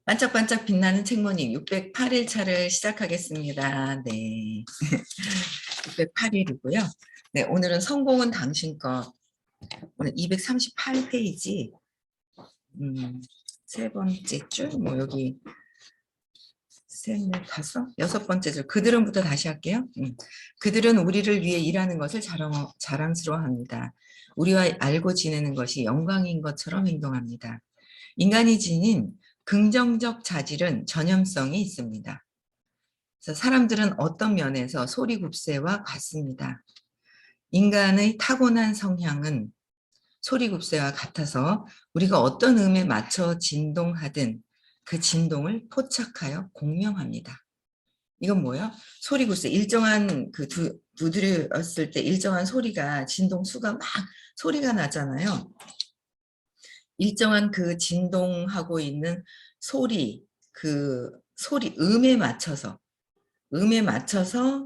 반짝반짝 빛나는 책모님 608일 차를 시작하겠습니다. 네. 608일이고요. 네, 오늘은 성공은 당신 것. 오늘 238페이지, 세 번째 줄, 뭐 여기 셋, 넷, 다섯, 여섯 번째 줄. 그들은부터 다시 할게요. 그들은 우리를 위해 일하는 것을 자랑스러워합니다. 우리와 알고 지내는 것이 영광인 것처럼 행동합니다. 인간이 지닌 긍정적 자질은 전염성이 있습니다. 그래서 사람들은 어떤 면에서 소리굽새와 같습니다. 인간의 타고난 성향은 소리굽새와 같아서 우리가 어떤 음에 맞춰 진동하든 그 진동을 포착하여 공명합니다. 이건 뭐예요? 소리굽새, 일정한 그 두드렸을 때 일정한 소리가 진동수가 막 소리가 나잖아요. 일정한 그 진동하고 있는 소리, 그 소리 음에 맞춰서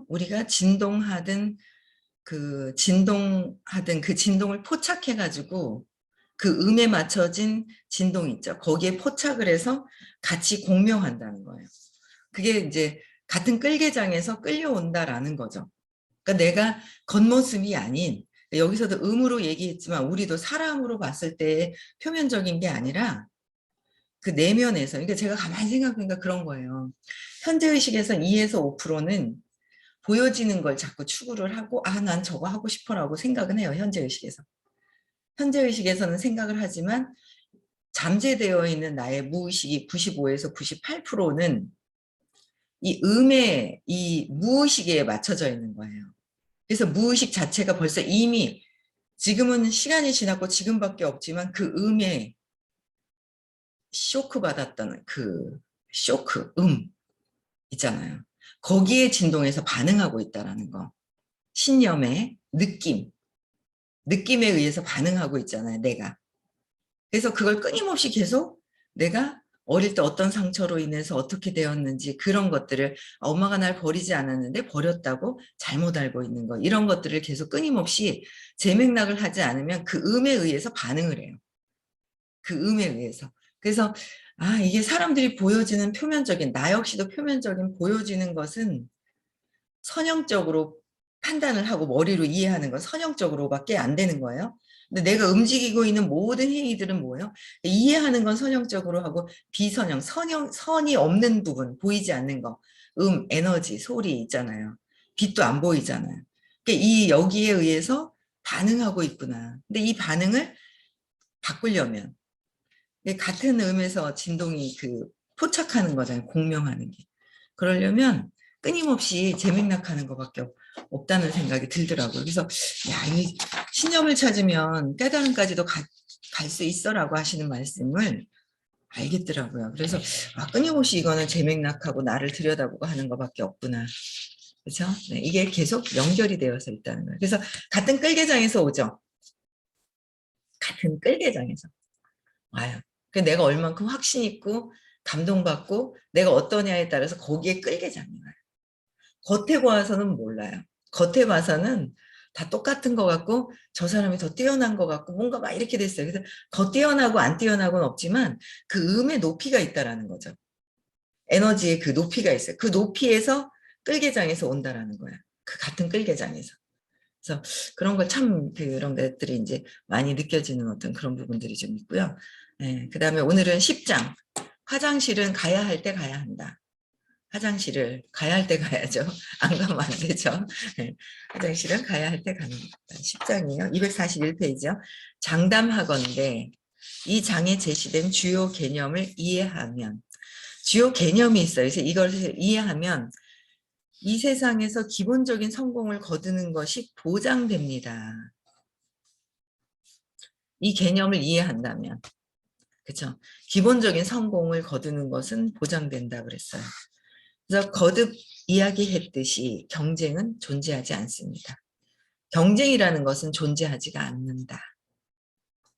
우리가 진동하든 그 진동을 포착해 가지고 그 음에 맞춰진 진동 있죠. 거기에 포착을 해서 같이 공명한다는 거예요. 그게 이제 같은 끌개장에서 끌려온다라는 거죠. 그러니까 내가 겉모습이 아닌, 여기서도 음으로 얘기했지만 우리도 사람으로 봤을 때 표면적인 게 아니라 그 내면에서, 그러니까 제가 가만히 생각하니까 그런 거예요. 현재의식에서 2에서 5%는 보여지는 걸 자꾸 추구를 하고, 아, 난 저거 하고 싶어라고 생각은 해요. 현재의식에서. 현재의식에서는 생각을 하지만 잠재되어 있는 나의 무의식이 95에서 98%는 이 무의식에 맞춰져 있는 거예요. 그래서 무의식 자체가 벌써 이미 지금은 시간이 지났고 지금밖에 없지만 그 음에 쇼크 받았던 그 쇼크, 있잖아요. 거기에 진동해서 반응하고 있다는 거. 신념의 느낌에 의해서 반응하고 있잖아요, 내가. 그래서 그걸 끊임없이 계속 내가 어릴 때 어떤 상처로 인해서 어떻게 되었는지 그런 것들을 엄마가 날 버리지 않았는데 버렸다고 잘못 알고 있는 거 이런 것들을 계속 끊임없이 재맥락을 하지 않으면 그 음에 의해서 반응을 해요. 그 음에 의해서. 그래서 이게 사람들이 보여지는 표면적인 나 역시도 표면적인 보여지는 것은 선형적으로 판단을 하고 머리로 이해하는 건 선형적으로밖에 안 되는 거예요. 근데 내가 움직이고 있는 모든 행위들은 뭐예요? 이해하는 건 선형적으로 하고 비선형, 선이 없는 부분, 보이지 않는 거, 에너지, 소리 있잖아요. 빛도 안 보이잖아요. 그러니까 여기에 의해서 반응하고 있구나. 근데 이 반응을 바꾸려면 같은 음에서 진동이 포착하는 거잖아요. 공명하는 게. 그러려면 끊임없이 재맥락하는 것밖에 없다는 생각이 들더라고요. 그래서 이 신념을 찾으면 깨달음까지도 갈 수 있어라고 하시는 말씀을 알겠더라고요. 그래서 끊임없이 이거는 재맥락하고 나를 들여다보고 하는 것밖에 없구나. 그렇죠? 네, 이게 계속 연결이 되어서 있다는 거예요. 그래서 같은 끌개장에서 오죠. 같은 끌개장에서 와요. 내가 얼만큼 확신 있고 감동받고 내가 어떠냐에 따라서 거기에 끌게 잡는 거예요. 겉에 봐서는 몰라요. 겉에 봐서는 다 똑같은 것 같고 저 사람이 더 뛰어난 것 같고 뭔가 막 이렇게 됐어요. 그래서 더 뛰어나고 안 뛰어나고는 없지만 그 음의 높이가 있다라는 거죠. 에너지의 그 높이가 있어요. 그 높이에서 끌개장에서 온다라는 거야. 그 같은 끌개장에서. 그래서 그런 걸 참 그런 것들이 이제 많이 느껴지는 어떤 그런 부분들이 좀 있고요. 그다음에 오늘은 10장. 화장실은 가야 할 때 가야 한다. 화장실을 가야 할 때 가야죠. 안 가면 안 되죠. 화장실은 가야 할 때 가는 겁니다. 10장이에요. 241페이지요. 장담하건대 이 장에 제시된 주요 개념을 이해하면 주요 개념이 있어요. 그래서 이걸 이해하면 이 세상에서 기본적인 성공을 거두는 것이 보장됩니다. 이 개념을 이해한다면. 그렇죠? 기본적인 성공을 거두는 것은 보장된다 그랬어요. 그래서 거듭 이야기했듯이 경쟁은 존재하지 않습니다. 경쟁이라는 것은 존재하지가 않는다.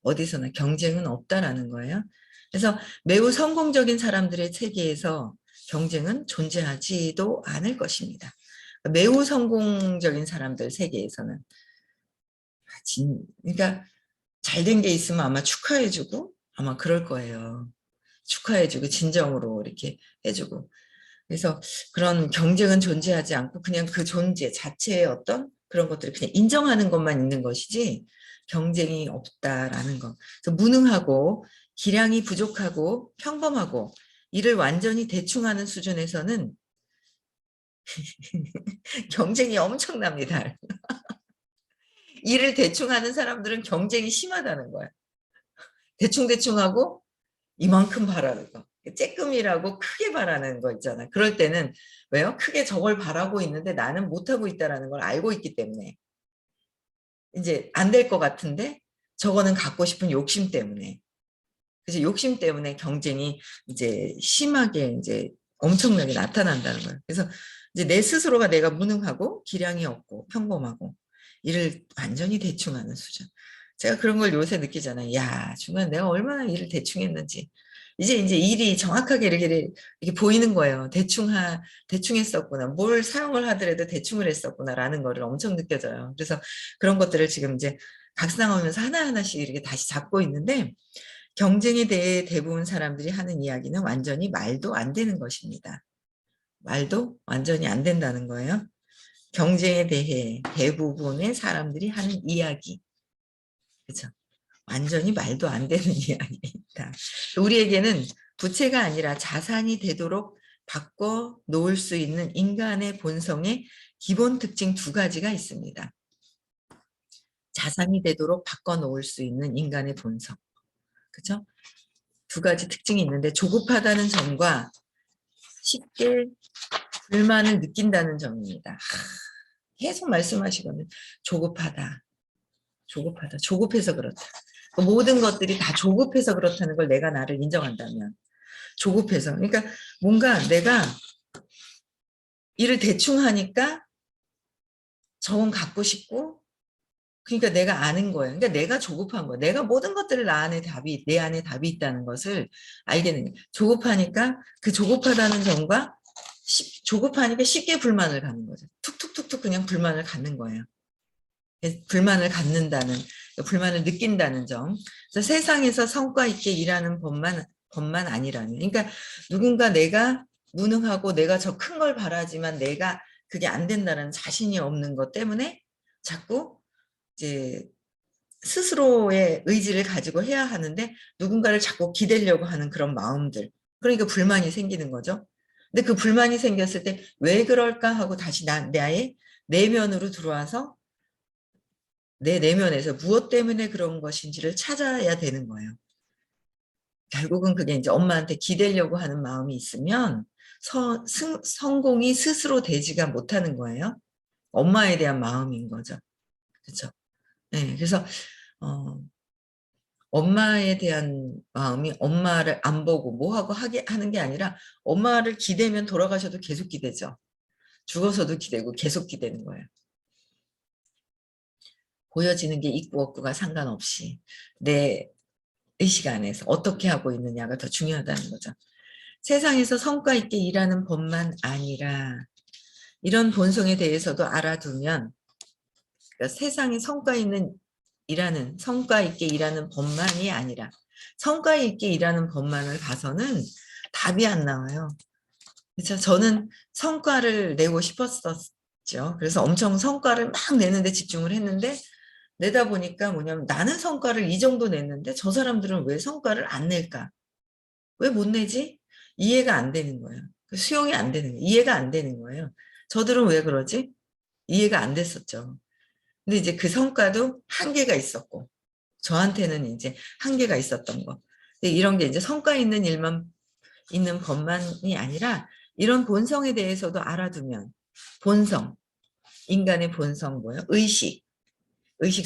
어디서나 경쟁은 없다라는 거예요. 그래서 매우 성공적인 사람들의 세계에서 경쟁은 존재하지도 않을 것입니다. 매우 성공적인 사람들 세계에서는 그러니까 잘 된 게 있으면 아마 축하해주고 아마 그럴 거예요. 축하해주고 진정으로 이렇게 해주고. 그래서 그런 경쟁은 존재하지 않고 그냥 그 존재 자체의 어떤 그런 것들을 그냥 인정하는 것만 있는 것이지 경쟁이 없다라는 거. 그래서 무능하고 기량이 부족하고 평범하고 일을 완전히 대충하는 수준에서는 경쟁이 엄청납니다. 일을 대충하는 사람들은 경쟁이 심하다는 거야. 대충대충하고 이만큼 바라는 거. 쬐끔이라고 크게 바라는 거 있잖아. 그럴 때는 왜요? 크게 저걸 바라고 있는데 나는 못하고 있다는 걸 알고 있기 때문에 이제 안 될 것 같은데 저거는 갖고 싶은 욕심 때문에. 그래서 욕심 때문에 경쟁이 이제 심하게 이제 엄청나게 나타난다는 거예요. 그래서 이제 내 스스로가 내가 무능하고 기량이 없고 평범하고 일을 완전히 대충하는 수준. 제가 그런 걸 요새 느끼잖아요. 야, 중간 내가 얼마나 일을 대충 했는지. 이제 일이 정확하게 이렇게 보이는 거예요. 대충 했었구나. 뭘 사용을 하더라도 대충을 했었구나라는 거를 엄청 느껴져요. 그래서 그런 것들을 지금 이제 각성하면서 하나하나씩 이렇게 다시 잡고 있는데, 경쟁에 대해 대부분 사람들이 하는 이야기는 완전히 말도 안 되는 것입니다. 말도 완전히 안 된다는 거예요. 경쟁에 대해 대부분의 사람들이 하는 이야기. 그렇죠? 완전히 말도 안 되는 이야기입니다. 우리에게는 부채가 아니라 자산이 되도록 바꿔 놓을 수 있는 인간의 본성의 기본 특징 두 가지가 있습니다. 자산이 되도록 바꿔 놓을 수 있는 인간의 본성. 그렇죠? 두 가지 특징이 있는데 조급하다는 점과 쉽게 불만을 느낀다는 점입니다. 계속 말씀하시거든요. 조급하다. 조급해서 그렇다. 모든 것들이 다 조급해서 그렇다는 걸 내가 나를 인정한다면. 조급해서. 그러니까 뭔가 내가 일을 대충 하니까 저건 갖고 싶고, 그러니까 내가 아는 거예요. 그러니까 내가 조급한 거예요. 내가 모든 것들을 내 안에 답이 있다는 것을 알게 되는 거예요. 조급하니까 그 조급하다는 점과 조급하니까 쉽게 불만을 갖는 거죠. 툭툭툭툭 그냥 불만을 갖는 거예요. 불만을 갖는다는, 불만을 느낀다는 점. 그래서 세상에서 성과 있게 일하는 법만 아니라면. 그러니까 누군가 내가 무능하고 내가 저 큰 걸 바라지만 내가 그게 안 된다는 자신이 없는 것 때문에 자꾸 이제 스스로의 의지를 가지고 해야 하는데 누군가를 자꾸 기대려고 하는 그런 마음들. 그러니까 불만이 생기는 거죠. 근데 그 불만이 생겼을 때 왜 그럴까 하고 다시 나의 내면으로 들어와서 내 내면에서 무엇 때문에 그런 것인지를 찾아야 되는 거예요. 결국은 그게 이제 엄마한테 기대려고 하는 마음이 있으면 성공이 스스로 되지가 못하는 거예요. 엄마에 대한 마음인 거죠. 그렇죠? 네, 그래서 엄마에 대한 마음이 엄마를 안 보고 뭐하고 하는 게 아니라 엄마를 기대면 돌아가셔도 계속 기대죠. 죽어서도 기대고 계속 기대는 거예요. 보여지는 게 있고 없고가 상관없이 내 의식 안에서 어떻게 하고 있느냐가 더 중요하다는 거죠. 세상에서 성과 있게 일하는 법만 아니라 이런 본성에 대해서도 알아두면, 그러니까 세상에 성과 있게 일하는 법만이 아니라 성과 있게 일하는 법만을 봐서는 답이 안 나와요. 그렇죠? 저는 성과를 내고 싶었었죠. 그래서 엄청 성과를 막 내는데 집중을 했는데 내다 보니까 뭐냐면 나는 성과를 이 정도 냈는데 저 사람들은 왜 성과를 안 낼까? 왜 못 내지? 이해가 안 되는 거예요. 수용이 안 되는 거예요. 이해가 안 되는 거예요. 저들은 왜 그러지? 이해가 안 됐었죠. 근데 이제 그 성과도 한계가 있었고 저한테는 이제 한계가 있었던 거. 근데 이런 게 이제 성과 있는 일만 있는 것만이 아니라 이런 본성에 대해서도 알아두면 본성, 인간의 본성 뭐예요? 의식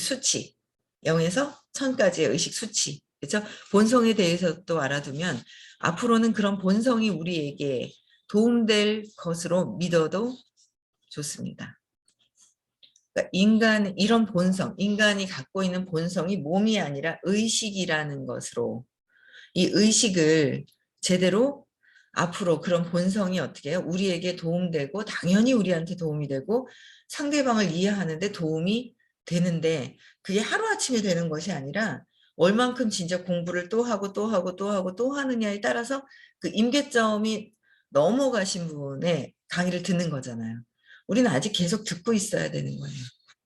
수치. 0에서 1000까지의 의식 수치. 그렇죠? 본성에 대해서 또 알아두면 앞으로는 그런 본성이 우리에게 도움될 것으로 믿어도 좋습니다. 그러니까 이런 본성, 인간이 갖고 있는 본성이 몸이 아니라 의식이라는 것으로 이 의식을 제대로 앞으로 그런 본성이 어떻게 해요? 우리에게 도움되고 당연히 우리한테 도움이 되고 상대방을 이해하는데 도움이 되는데 그게 하루아침에 되는 것이 아니라 얼만큼 진짜 공부를 또 하고 또 하고 또 하고 또 하느냐에 따라서 그 임계점이 넘어가신 분의 강의를 듣는 거잖아요. 우리는 아직 계속 듣고 있어야 되는 거예요.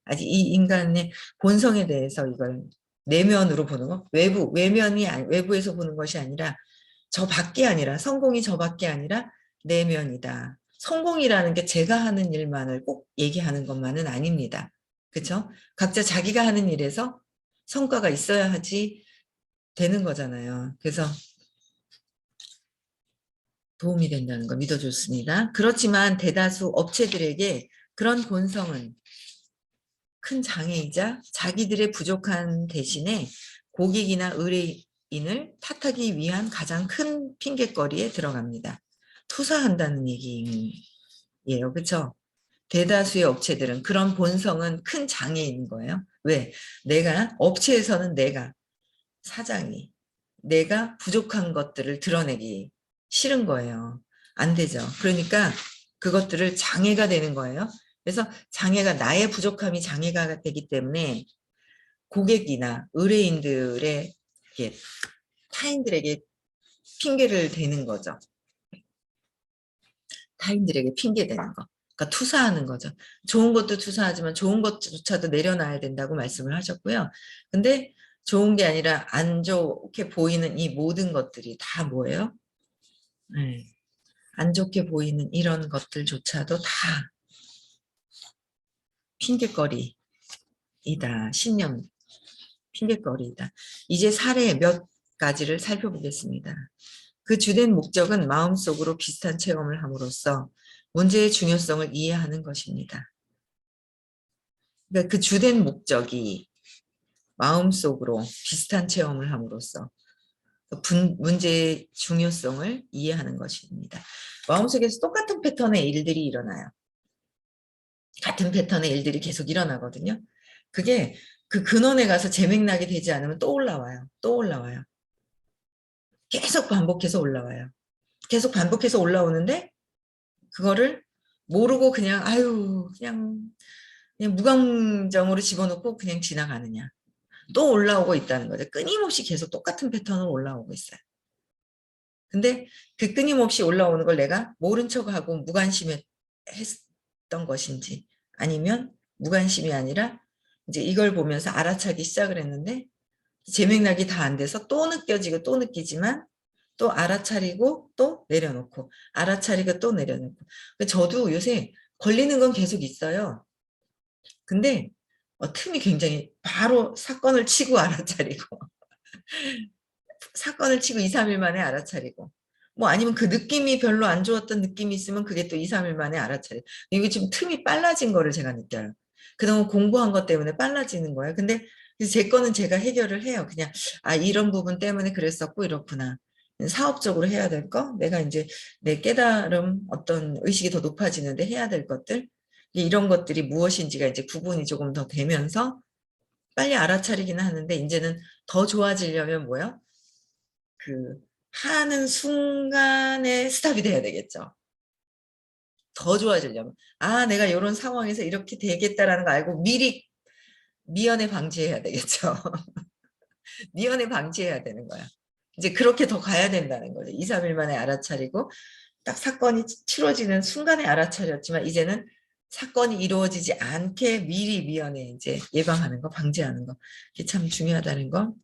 아직 이 인간의 본성에 대해서 이걸 내면으로 보는 거, 외부에서 보는 것이 아니라 저 밖이 아니라, 성공이 저 밖이 아니라 내면이다. 성공이라는 게 제가 하는 일만을 꼭 얘기하는 것만은 아닙니다. 그렇죠? 각자 자기가 하는 일에서 성과가 있어야 하지 되는 거잖아요. 그래서 도움이 된다는 거 믿어줬습니다. 그렇지만 대다수 업체들에게 그런 본성은 큰 장애이자 자기들의 부족한 대신에 고객이나 의뢰인을 탓하기 위한 가장 큰 핑곗거리에 들어갑니다. 투사한다는 얘기예요. 그렇죠? 대다수의 업체들은 그런 본성은 큰 장애인 거예요. 왜? 업체에서는 내가 사장이 내가 부족한 것들을 드러내기 싫은 거예요. 안 되죠. 그러니까 그것들을 장애가 되는 거예요. 그래서 장애가 나의 부족함이 장애가 되기 때문에 고객이나 의뢰인들의 타인들에게 핑계를 대는 거죠. 타인들에게 핑계 대는 거. 그러니까 투사하는 거죠. 좋은 것도 투사하지만 좋은 것조차도 내려놔야 된다고 말씀을 하셨고요. 근데 좋은 게 아니라 안 좋게 보이는 이 모든 것들이 다 뭐예요? 네. 안 좋게 보이는 이런 것들조차도 다 핑계거리이다. 신념 핑계거리이다. 이제 사례 몇 가지를 살펴보겠습니다. 그 주된 목적은 마음속으로 비슷한 체험을 함으로써 문제의 중요성을 이해하는 것입니다. 그러니까 그 주된 목적이 마음속으로 비슷한 체험을 함으로써 문제의 중요성을 이해하는 것입니다. 마음속에서 똑같은 패턴의 일들이 일어나요. 같은 패턴의 일들이 계속 일어나거든요. 그게 그 근원에 가서 재맥락이 되지 않으면 또 올라와요. 또 올라와요. 계속 반복해서 올라와요. 계속 반복해서 올라오는데 그거를 모르고 그냥 아유 그냥 무감정으로 집어넣고 그냥 지나가느냐. 또 올라오고 있다는 거죠. 끊임없이 계속 똑같은 패턴으로 올라오고 있어요. 근데 그 끊임없이 올라오는 걸 내가 모른 척하고 무관심했던 것인지 아니면 무관심이 아니라 이제 이걸 보면서 알아차기 시작을 했는데 재맥락이 다 안 돼서 또 느껴지고 또 느끼지만 또 알아차리고 또 내려놓고 알아차리고 또 내려놓고 저도 요새 걸리는 건 계속 있어요. 근데 틈이 굉장히 바로 사건을 치고 알아차리고 사건을 치고 2, 3일 만에 알아차리고 뭐 아니면 그 느낌이 별로 안 좋았던 느낌이 있으면 그게 또 2, 3일 만에 알아차리고 이게 지금 틈이 빨라진 거를 제가 느껴요. 그동안 공부한 것 때문에 빨라지는 거예요. 근데 제 거는 제가 해결을 해요. 그냥 이런 부분 때문에 그랬었고 이렇구나. 사업적으로 해야 될 거, 내가 이제 내 깨달음 어떤 의식이 더 높아지는데 해야 될 것들 이런 것들이 무엇인지가 이제 구분이 조금 더 되면서 빨리 알아차리기는 하는데 이제는 더 좋아지려면 뭐요? 그 하는 순간에 스탑이 돼야 되겠죠. 더 좋아지려면 내가 이런 상황에서 이렇게 되겠다라는 거 알고 미리 미연에 방지해야 되겠죠. 미연에 방지해야 되는 거야. 이제 그렇게 더 가야 된다는 거죠. 2, 3일 만에 알아차리고 딱 사건이 치러지는 순간에 알아차렸지만 이제는 사건이 이루어지지 않게 미리 미연에 이제 예방하는 거, 방지하는 거. 이게 참 중요하다는 거.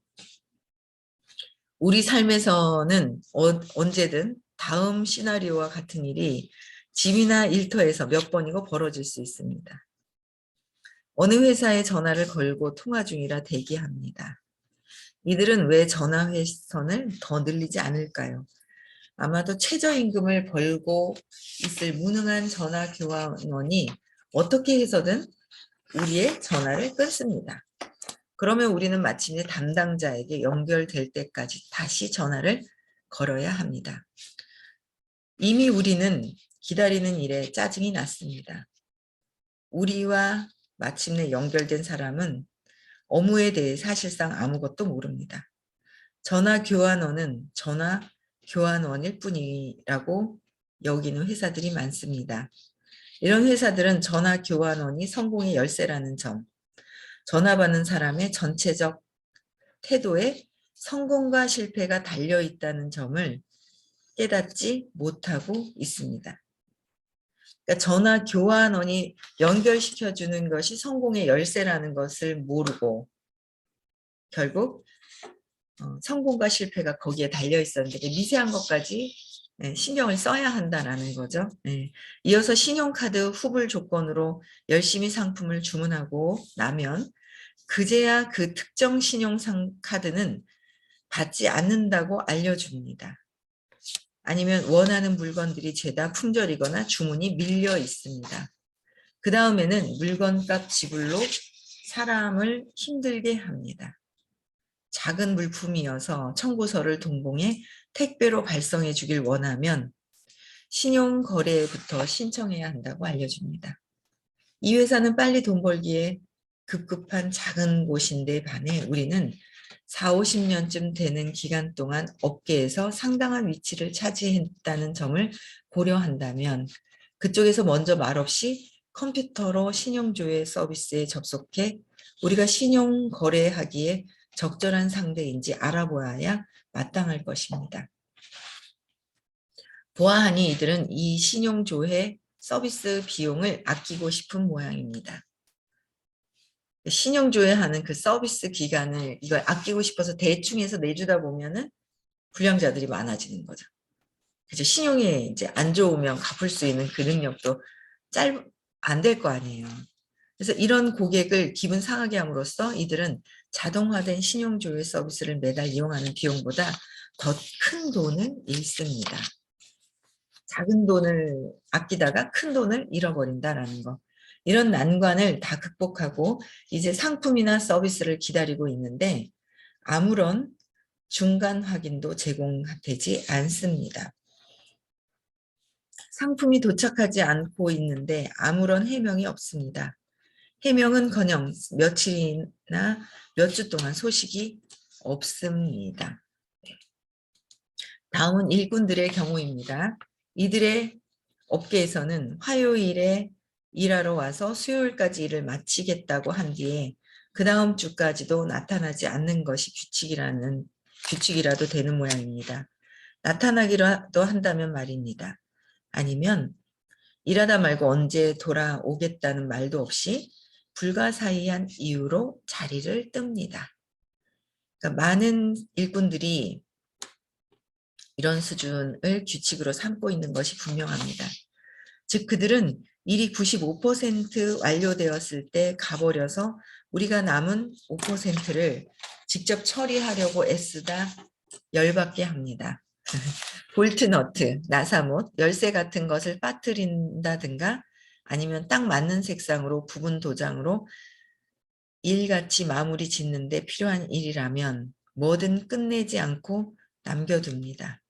우리 삶에서는 언제든 다음 시나리오와 같은 일이 집이나 일터에서 몇 번이고 벌어질 수 있습니다. 어느 회사에 전화를 걸고 통화 중이라 대기합니다. 이들은 왜 전화 회선을 더 늘리지 않을까요? 아마도 최저임금을 벌고 있을 무능한 전화 교환원이 어떻게 해서든 우리의 전화를 끊습니다. 그러면 우리는 마침내 담당자에게 연결될 때까지 다시 전화를 걸어야 합니다. 이미 우리는 기다리는 일에 짜증이 났습니다. 우리와 마침내 연결된 사람은 업무에 대해 사실상 아무것도 모릅니다. 전화 교환원은 전화 교환원일 뿐이라고 여기는 회사들이 많습니다. 이런 회사들은 전화 교환원이 성공의 열쇠라는 점, 전화 받는 사람의 전체적 태도에 성공과 실패가 달려있다는 점을 깨닫지 못하고 있습니다. 그러니까 전화 교환원이 연결시켜주는 것이 성공의 열쇠라는 것을 모르고 결국 성공과 실패가 거기에 달려있었는데 미세한 것까지 신경을 써야 한다는 거죠. 이어서 신용카드 후불 조건으로 열심히 상품을 주문하고 나면 그제야 그 특정 신용카드는 받지 않는다고 알려줍니다. 아니면 원하는 물건들이 죄다 품절이거나 주문이 밀려 있습니다. 그 다음에는 물건값 지불로 사람을 힘들게 합니다. 작은 물품이어서 청구서를 동봉해 택배로 발송해 주길 원하면 신용거래부터 신청해야 한다고 알려줍니다. 이 회사는 빨리 돈 벌기에 급급한 작은 곳인데 반해 우리는 4, 50년쯤 되는 기간 동안 업계에서 상당한 위치를 차지했다는 점을 고려한다면 그쪽에서 먼저 말없이 컴퓨터로 신용조회 서비스에 접속해 우리가 신용 거래하기에 적절한 상대인지 알아보아야 마땅할 것입니다. 보아하니 이들은 이 신용조회 서비스 비용을 아끼고 싶은 모양입니다. 신용조회하는 그 서비스 기간을 이걸 아끼고 싶어서 대충 해서 내주다 보면은 불량자들이 많아지는 거죠. 그죠? 신용이 이제 안 좋으면 갚을 수 있는 그 능력도 안 될 거 아니에요. 그래서 이런 고객을 기분 상하게 함으로써 이들은 자동화된 신용조회 서비스를 매달 이용하는 비용보다 더 큰 돈을 잃습니다. 작은 돈을 아끼다가 큰 돈을 잃어버린다라는 거. 이런 난관을 다 극복하고 이제 상품이나 서비스를 기다리고 있는데 아무런 중간 확인도 제공되지 않습니다. 상품이 도착하지 않고 있는데 아무런 해명이 없습니다. 해명은커녕 며칠이나 몇 주 동안 소식이 없습니다. 다음은 일꾼들의 경우입니다. 이들의 업계에서는 화요일에 일하러 와서 수요일까지 일을 마치겠다고 한 뒤에 그 다음 주까지도 나타나지 않는 것이 규칙이라도 되는 모양입니다. 나타나기라도 한다면 말입니다. 아니면 일하다 말고 언제 돌아오겠다는 말도 없이 불가사의한 이유로 자리를 뜹니다. 그러니까 많은 일꾼들이 이런 수준을 규칙으로 삼고 있는 것이 분명합니다. 즉 그들은 일이 95% 완료되었을 때 가버려서 우리가 남은 5%를 직접 처리하려고 애쓰다 열받게 합니다. 볼트 너트, 나사못, 열쇠 같은 것을 빠뜨린다든가 아니면 딱 맞는 색상으로 부분 도장으로 일같이 마무리 짓는데 필요한 일이라면 뭐든 끝내지 않고 남겨둡니다.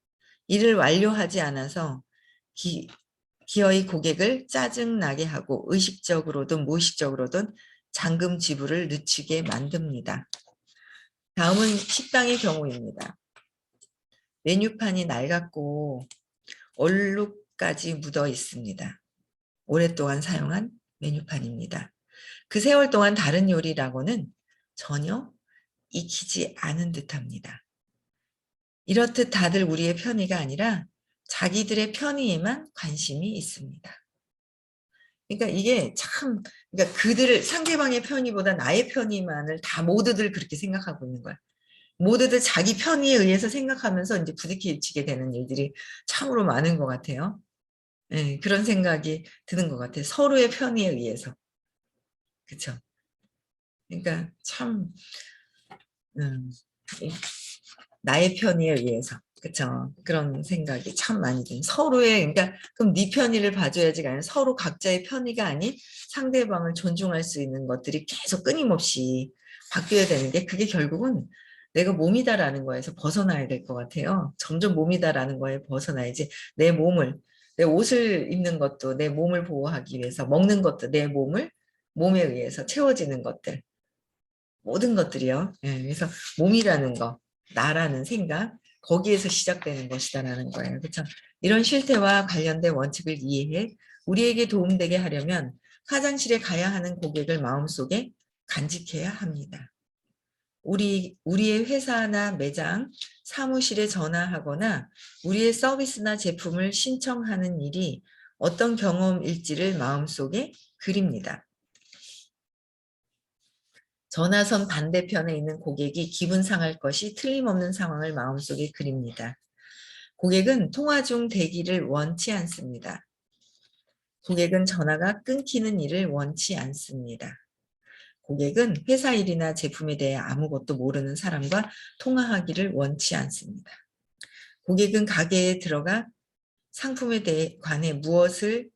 일을 완료하지 않아서 기어이 고객을 짜증나게 하고 의식적으로든 무의식적으로든 잔금 지불을 늦추게 만듭니다. 다음은 식당의 경우입니다. 메뉴판이 낡았고 얼룩까지 묻어 있습니다. 오랫동안 사용한 메뉴판입니다. 그 세월 동안 다른 요리라고는 전혀 익히지 않은 듯합니다. 이렇듯 다들 우리의 편의가 아니라 자기들의 편의에만 관심이 있습니다. 그러니까 이게 참, 그러니까 그들을 상대방의 편의보다 나의 편의만을 다 모두들 그렇게 생각하고 있는 거야. 모두들 자기 편의에 의해서 생각하면서 이제 부딪히게 되는 일들이 참으로 많은 것 같아요. 네, 그런 생각이 드는 것 같아요. 서로의 편의에 의해서. 그렇죠? 그러니까 참 나의 편의에 의해서 그렇죠? 그런 생각이 참 많이 듭니다. 서로의 그러니까 그럼 네 편의를 봐줘야지가 아니라 서로 각자의 편의가 아닌 상대방을 존중할 수 있는 것들이 계속 끊임없이 바뀌어야 되는 게 그게 결국은 내가 몸이다라는 거에서 벗어나야 될 것 같아요. 점점 몸이다라는 거에 벗어나야지 내 몸을 내 옷을 입는 것도 내 몸을 보호하기 위해서 먹는 것도 내 몸에 의해서 채워지는 것들 모든 것들이요. 예, 그래서 몸이라는 거, 나라는 생각, 거기에서 시작되는 것이다라는 거예요. 그렇죠? 이런 실태와 관련된 원칙을 이해해 우리에게 도움되게 하려면 화장실에 가야 하는 고객을 마음속에 간직해야 합니다. 우리의 회사나 매장, 사무실에 전화하거나 우리의 서비스나 제품을 신청하는 일이 어떤 경험일지를 마음속에 그립니다. 전화선 반대편에 있는 고객이 기분 상할 것이 틀림없는 상황을 마음속에 그립니다. 고객은 통화 중 대기를 원치 않습니다. 고객은 전화가 끊기는 일을 원치 않습니다. 고객은 회사 일이나 제품에 대해 아무것도 모르는 사람과 통화하기를 원치 않습니다. 고객은 가게에 들어가 상품에 관해 무엇을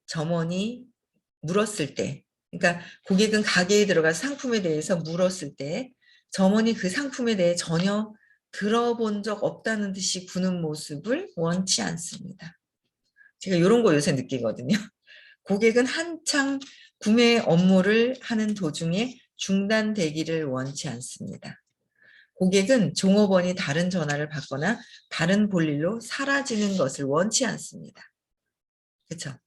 점원이 물었을 때, 그러니까 고객은 가게에 들어가 상품에 대해서 물었을 때 점원이 그 상품에 대해 전혀 들어본 적 없다는 듯이 구는 모습을 원치 않습니다. 제가 이런 거 요새 느끼거든요. 고객은 한창 구매 업무를 하는 도중에 중단되기를 원치 않습니다. 고객은 종업원이 다른 전화를 받거나 다른 볼일로 사라지는 것을 원치 않습니다. 그렇죠?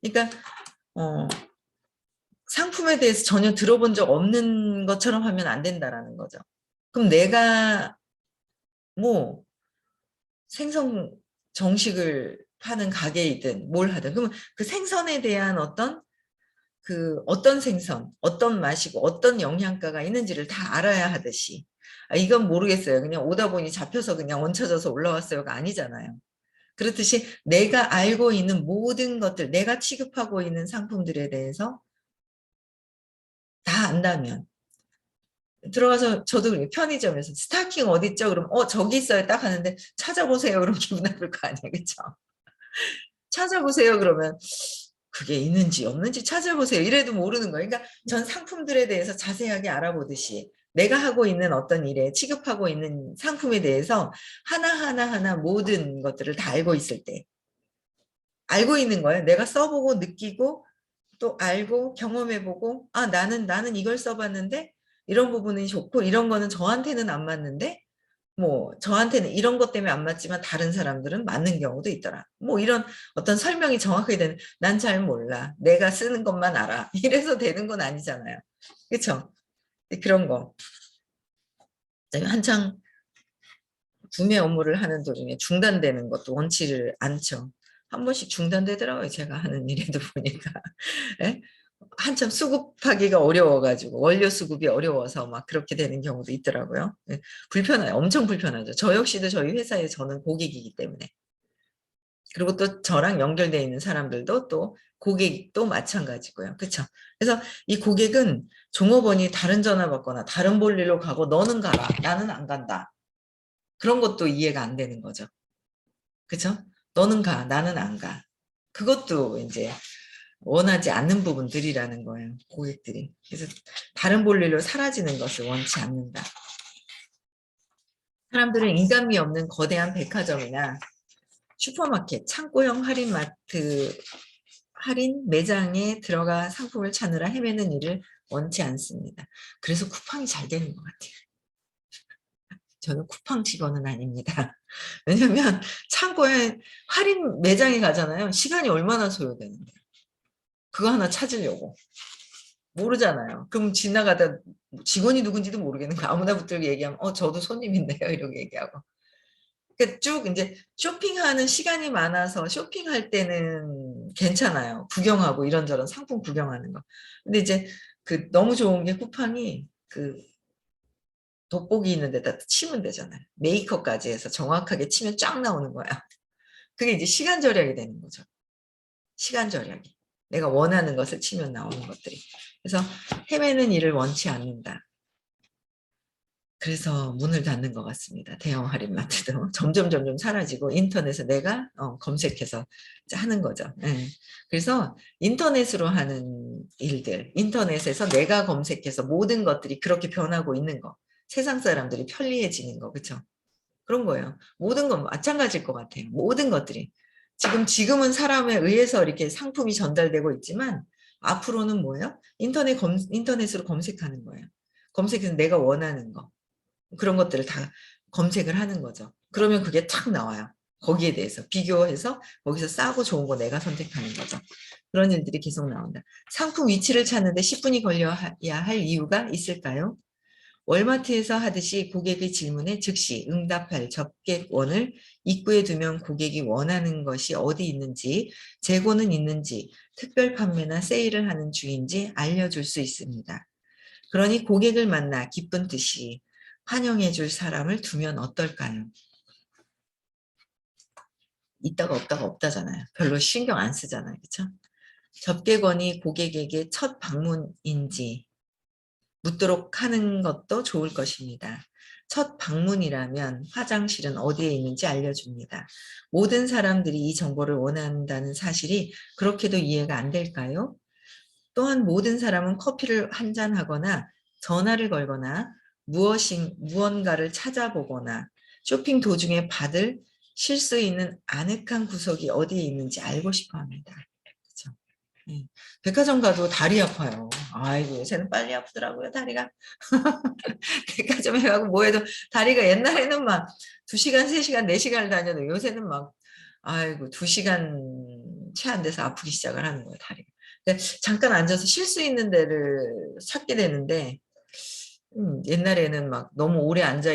그러니까 상품에 대해서 전혀 들어본 적 없는 것처럼 하면 안 된다라는 거죠. 그럼 내가 뭐 생선 정식을 파는 가게이든 뭘 하든 그러면 그 생선에 대한 어떤 생선, 어떤 맛이고 어떤 영양가가 있는지를 다 알아야 하듯이 이건 모르겠어요. 그냥 오다 보니 잡혀서 그냥 얹혀져서 올라왔어요가 아니잖아요. 그렇듯이 내가 알고 있는 모든 것들, 내가 취급하고 있는 상품들에 대해서 다 안다면 들어가서 저도 편의점에서 스타킹 어디 있죠? 그럼 저기 있어요. 딱 하는데 찾아보세요. 그럼 기분 나쁠 거 아니에요. 그렇죠? 찾아보세요. 그러면 그게 있는지 없는지 찾아보세요. 이래도 모르는 거예요. 그러니까 전 상품들에 대해서 자세하게 알아보듯이 내가 하고 있는 어떤 일에 취급하고 있는 상품에 대해서 하나하나 모든 것들을 다 알고 있을 때 알고 있는 거예요. 내가 써보고 느끼고 또 알고 경험해보고 나는 이걸 써봤는데 이런 부분이 좋고 이런 거는 저한테는 안 맞는데 뭐 저한테는 이런 것 때문에 안 맞지만 다른 사람들은 맞는 경우도 있더라. 뭐 이런 어떤 설명이 정확하게 되는 난 잘 몰라. 내가 쓰는 것만 알아. 이래서 되는 건 아니잖아요. 그렇죠? 그런 거. 한창 구매 업무를 하는 도중에 중단되는 것도 원치를 않죠. 한 번씩 중단되더라고요. 제가 하는 일에도 보니까. 예? 한참 수급하기가 어려워가지고 원료 수급이 어려워서 막 그렇게 되는 경우도 있더라고요. 예, 불편해요. 엄청 불편하죠. 저 역시도 저희 회사에 저는 고객이기 때문에. 그리고 또 저랑 연결되어 있는 사람들도 또 고객도 마찬가지고요. 그렇죠? 그래서 이 고객은 종업원이 다른 전화 받거나 다른 볼일로 가고 너는 가라. 나는 안 간다. 그런 것도 이해가 안 되는 거죠. 그렇죠? 너는 가. 나는 안 가. 그것도 이제 원하지 않는 부분들이라는 거예요. 고객들이. 그래서 다른 볼일로 사라지는 것을 원치 않는다. 사람들은 인간미 없는 거대한 백화점이나 슈퍼마켓, 창고형 할인 매장에 들어가 상품을 찾느라 헤매는 일을 원치 않습니다. 그래서 쿠팡이 잘 되는 것 같아요. 저는 쿠팡 직원은 아닙니다. 왜냐면 창고에 할인 매장에 가잖아요. 시간이 얼마나 소요되는데. 그거 하나 찾으려고. 모르잖아요. 그럼 지나가다 직원이 누군지도 모르겠는 거야. 아무나 붙들고 얘기하면 저도 손님인데요. 이렇게 얘기하고. 그러니까 쭉 이제 쇼핑하는 시간이 많아서 쇼핑할 때는 괜찮아요. 구경하고 이런저런 상품 구경하는 거. 근데 이제 그 너무 좋은 게 쿠팡이 그 돋보기 있는 데다 치면 되잖아요. 메이커까지 해서 정확하게 치면 쫙 나오는 거야. 그게 이제 시간 절약이 되는 거죠. 시간 절약이. 내가 원하는 것을 치면 나오는 것들이. 그래서 헤매는 일을 원치 않는다. 그래서 문을 닫는 것 같습니다. 대형 할인마트도 점점 사라지고 인터넷에 내가 검색해서 하는 거죠. 네. 그래서 인터넷으로 하는 일들, 인터넷에서 내가 검색해서 모든 것들이 그렇게 변하고 있는 거. 세상 사람들이 편리해지는 거, 그렇죠? 그런 거예요. 모든 건 마찬가지일 것 같아요. 모든 것들이. 지금은 사람에 의해서 이렇게 상품이 전달되고 있지만 앞으로는 뭐예요? 인터넷으로 검색하는 거예요. 검색해서 내가 원하는 거. 그런 것들을 다 검색을 하는 거죠. 그러면 그게 탁 나와요. 거기에 대해서 비교해서 거기서 싸고 좋은 거 내가 선택하는 거죠. 그런 일들이 계속 나온다. 상품 위치를 찾는데 10분이 걸려야 할 이유가 있을까요? 월마트에서 하듯이 고객의 질문에 즉시 응답할 접객원을 입구에 두면 고객이 원하는 것이 어디 있는지, 재고는 있는지, 특별 판매나 세일을 하는 중인지 알려줄 수 있습니다. 그러니 고객을 만나 기쁜 뜻이 환영해 줄 사람을 두면 어떨까요? 있다가 없다가 없다잖아요. 별로 신경 안 쓰잖아요. 그렇죠? 접객원이 고객에게 첫 방문인지 묻도록 하는 것도 좋을 것입니다. 첫 방문이라면 화장실은 어디에 있는지 알려줍니다. 모든 사람들이 이 정보를 원한다는 사실이 그렇게도 이해가 안 될까요? 또한 모든 사람은 커피를 한잔하거나 전화를 걸거나 무언가를 찾아보거나 쇼핑 도중에 받을 실수 있는 아늑한 구석이 어디에 있는지 알고 싶어 합니다. 그렇죠? 백화점 가도 다리 아파요. 아이고 요새는 빨리 아프더라고요 다리가. 백화점에 가고 뭐해도 다리가 옛날에는 막 2시간 3시간 4시간을 다녀도 요새는 막 아이고 2시간 채 안 돼서 아프기 시작을 하는 거예요 다리가. 잠깐 앉아서 쉴 수 있는 데를 찾게 되는데 옛날에는 막 너무 오래 앉아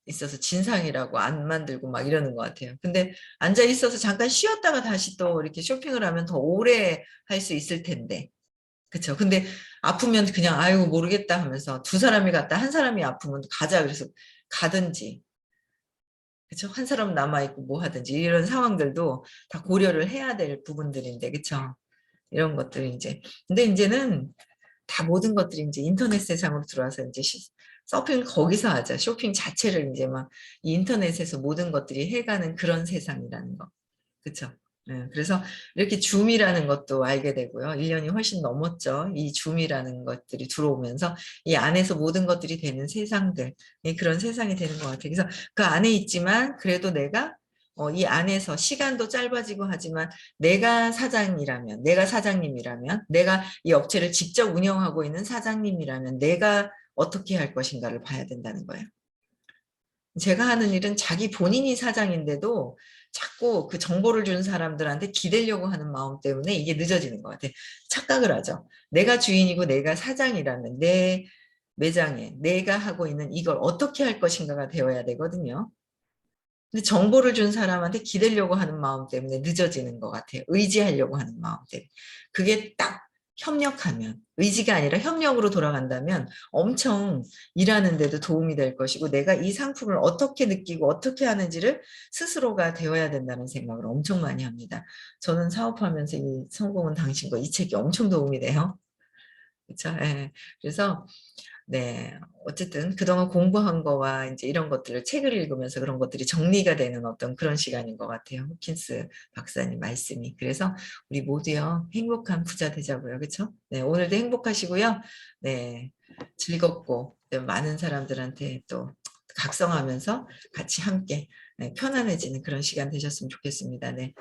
있어서 진상이라고 안 만들고 막 이러는 것 같아요. 근데 앉아 있어서 잠깐 쉬었다가 다시 또 이렇게 쇼핑을 하면 더 오래 할 수 있을 텐데. 그쵸. 근데 아프면 그냥 아이고 모르겠다 하면서 두 사람이 갔다 한 사람이 아프면 가자 그래서 가든지. 그쵸. 한 사람 남아있고 뭐 하든지 이런 상황들도 다 고려를 해야 될 부분들인데, 그쵸. 이런 것들이 이제. 근데 이제는 다 모든 것들이 이제 인터넷 세상으로 들어와서 이제 서핑을 거기서 하자. 쇼핑 자체를 이제 막 이 인터넷에서 모든 것들이 해가는 그런 세상이라는 거. 그쵸? 그래서 이렇게 줌이라는 것도 알게 되고요. 1년이 훨씬 넘었죠. 이 줌이라는 것들이 들어오면서 이 안에서 모든 것들이 되는 세상들, 그런 세상이 되는 것 같아요. 그래서 그 안에 있지만 그래도 내가 이 안에서 시간도 짧아지고 하지만 내가 사장이라면, 내가 사장님이라면, 내가 이 업체를 직접 운영하고 있는 사장님이라면 내가 어떻게 할 것인가를 봐야 된다는 거예요. 제가 하는 일은 자기 본인이 사장인데도 자꾸 그 정보를 주는 사람들한테 기대려고 하는 마음 때문에 이게 늦어지는 것 같아요. 착각을 하죠. 내가 주인이고 내가 사장이라면 내 매장에 내가 하고 있는 이걸 어떻게 할 것인가가 되어야 되거든요. 근데 정보를 준 사람한테 기대려고 하는 마음 때문에 늦어지는 것 같아요. 의지하려고 하는 마음 때문에. 그게 딱 협력하면, 의지가 아니라 협력으로 돌아간다면 엄청 일하는 데도 도움이 될 것이고 내가 이 상품을 어떻게 느끼고 어떻게 하는지를 스스로가 되어야 된다는 생각을 엄청 많이 합니다. 저는 사업하면서 이 성공은 당신 거 이 책이 엄청 도움이 돼요. 그렇죠? 예. 그래서 네. 어쨌든 그동안 공부한 거와 이제 이런 것들을 책을 읽으면서 그런 것들이 정리가 되는 어떤 그런 시간인 것 같아요. 호킨스 박사님 말씀이. 그래서 우리 모두요, 행복한 부자 되자고요. 그쵸? 네. 오늘도 행복하시고요. 네. 즐겁고 많은 사람들한테 또 각성하면서 같이 함께 네, 편안해지는 그런 시간 되셨으면 좋겠습니다. 네.